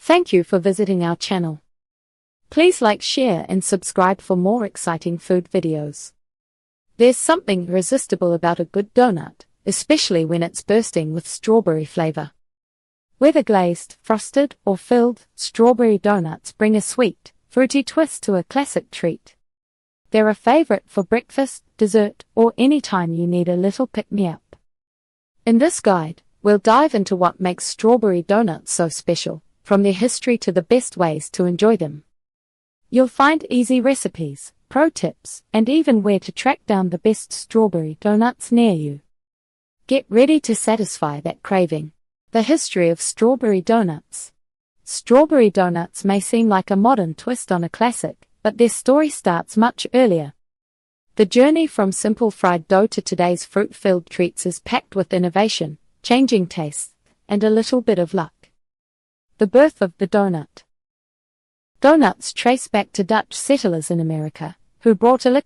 Thank you for visiting our channel. Please like, share and subscribe for more exciting food videos. There's something irresistible about a good donut, especially when it's bursting with strawberry flavor. Whether glazed, frosted or filled, strawberry donuts bring a sweet, fruity twist to a classic treat. They're a favorite for breakfast, dessert, or any time you need a little pick-me-up. In this guide, we'll dive into what makes strawberry donuts so special, from their history to the best ways to enjoy them. You'll find easy recipes, pro tips, and even where to track down the best strawberry donuts near you. Get ready to satisfy that craving. The history of strawberry donuts. Strawberry donuts may seem like a modern twist on a classic, but their story starts much earlier. The journey from simple fried dough to today's fruit-filled treats is packed with innovation, changing tastes, and a little bit of luck. The birth of the donut. Donuts trace back to Dutch settlers in America, who brought early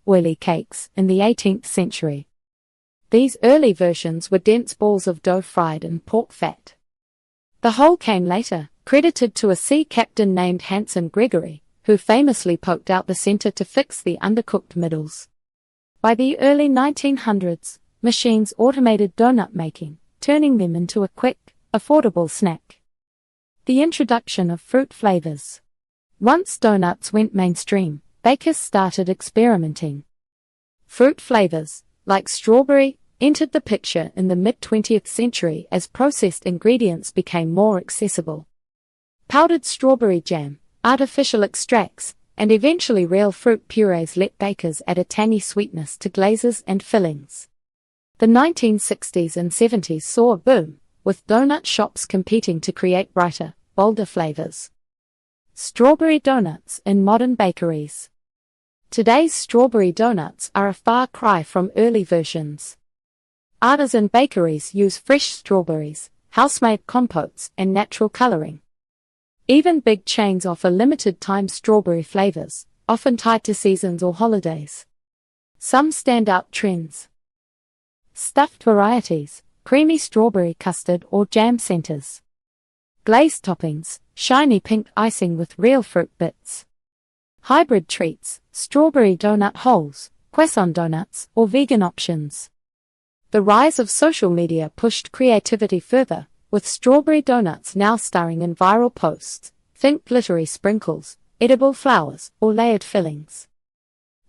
oily cakes in the 18th century. These early versions were dense balls of dough fried in pork fat. The whole came later, credited to a sea captain named Hanson Gregory, who famously poked out the center to fix the undercooked middles. By the early 1900s, machines automated donut making, turning them into a quick, affordable snack. The introduction of fruit flavors. Once donuts went mainstream, bakers started experimenting. Fruit flavors, like strawberry, entered the picture in the mid-20th century as processed ingredients became more accessible. Powdered strawberry jam, artificial extracts, and eventually real fruit purees let bakers add a tangy sweetness to glazes and fillings. The 1960s and 70s saw a boom, with donut shops competing to create brighter, bolder flavors. Strawberry donuts in modern bakeries. Today's strawberry donuts are a far cry from early versions. Artisan bakeries use fresh strawberries, house-made compotes, and natural coloring. Even big chains offer limited-time strawberry flavors, often tied to seasons or holidays. Some standout trends. Stuffed varieties, creamy strawberry custard or jam centers. Glazed toppings, shiny pink icing with real fruit bits. Hybrid treats, strawberry donut holes, croissant donuts, or vegan options. The rise of social media pushed creativity further, with strawberry donuts now starring in viral posts. Think glittery sprinkles, edible flowers, or layered fillings.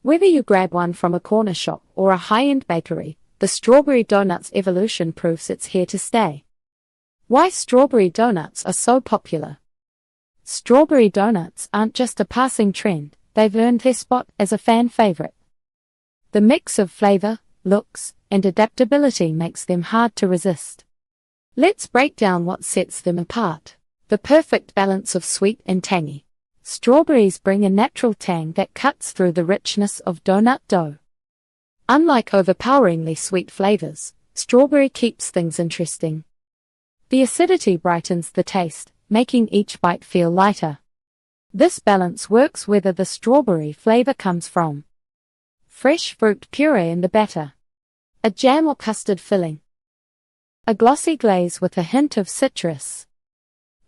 Whether you grab one from a corner shop or a high-end bakery, the strawberry donut's evolution proves it's here to stay. Why strawberry donuts are so popular. Strawberry donuts aren't just a passing trend, they've earned their spot as a fan favorite. The mix of flavor, looks, and adaptability makes them hard to resist. Let's break down what sets them apart. The perfect balance of sweet and tangy. Strawberries bring a natural tang that cuts through the richness of donut dough. Unlike overpoweringly sweet flavors, strawberry keeps things interesting. The acidity brightens the taste, making each bite feel lighter. This balance works whether the strawberry flavor comes from fresh fruit puree in the batter, a jam or custard filling, a glossy glaze with a hint of citrus.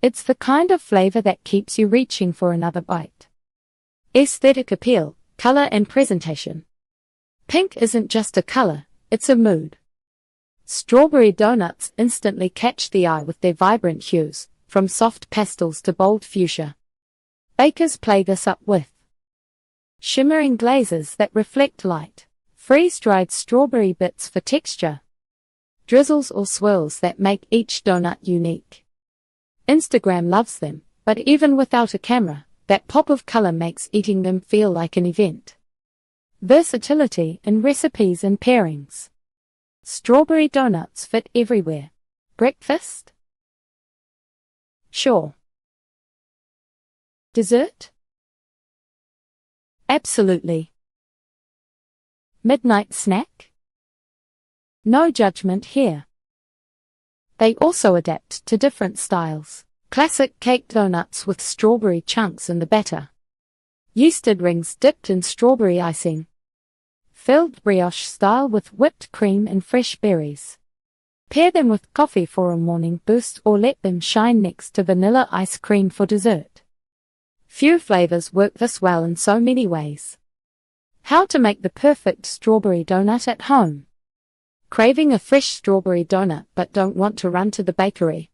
It's the kind of flavor that keeps you reaching for another bite. Aesthetic appeal, color and presentation. Pink isn't just a color, it's a mood. Strawberry donuts instantly catch the eye with their vibrant hues, from soft pastels to bold fuchsia. Bakers play this up with shimmering glazes that reflect light, freeze-dried strawberry bits for texture, drizzles or swirls that make each donut unique. Instagram loves them, but even without a camera, that pop of color makes eating them feel like an event. Versatility in recipes and pairings. Strawberry donuts fit everywhere. Breakfast? Sure. Dessert? Absolutely. Midnight snack? No judgment here. They also adapt to different styles. Classic cake donuts with strawberry chunks in the batter. Yeasted rings dipped in strawberry icing. Filled brioche style with whipped cream and fresh berries. Pair them with coffee for a morning boost or let them shine next to vanilla ice cream for dessert. Few flavors work this well in so many ways. How to make the perfect strawberry donut at home. Craving a fresh strawberry donut but don't want to run to the bakery?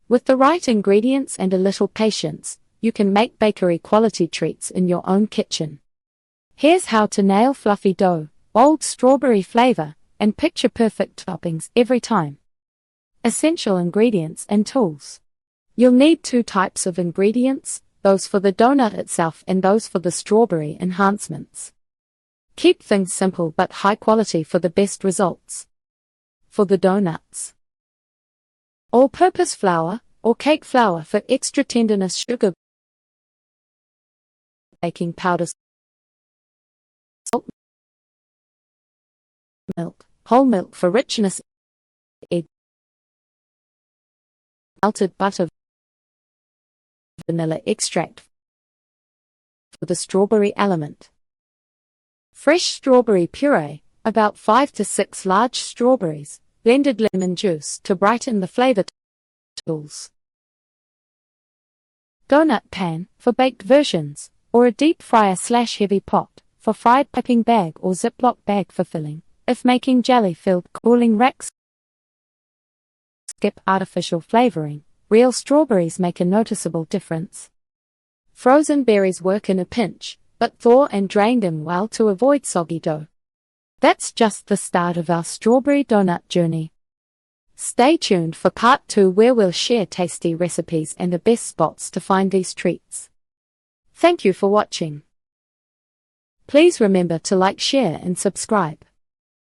With the right ingredients and a little patience, you can make bakery quality treats in your own kitchen. Here's how to nail fluffy dough, bold strawberry flavor, and picture-perfect toppings every time. Essential ingredients and tools. You'll need 2 types of ingredients, those for the donut itself and those for the strawberry enhancements. Keep things simple but high quality for the best results. For the donuts: all-purpose flour, or cake flour for extra tenderness, sugar, baking powder, salt, milk, whole milk for richness, egg, melted butter, vanilla extract for the strawberry element. Fresh strawberry puree, about 5 to 6 large strawberries, blended lemon juice to brighten the flavor. Tools: donut pan for baked versions, or a deep fryer/heavy pot for fried piping bag or Ziploc bag for filling, if making jelly-filled cooling racks. Skip artificial flavoring. Real strawberries make a noticeable difference. Frozen berries work in a pinch, but thaw and drain them well to avoid soggy dough. That's just the start of our strawberry donut journey. Stay tuned for part 2, where we'll share tasty recipes and the best spots to find these treats. Thank you for watching. Please remember to like, share and subscribe.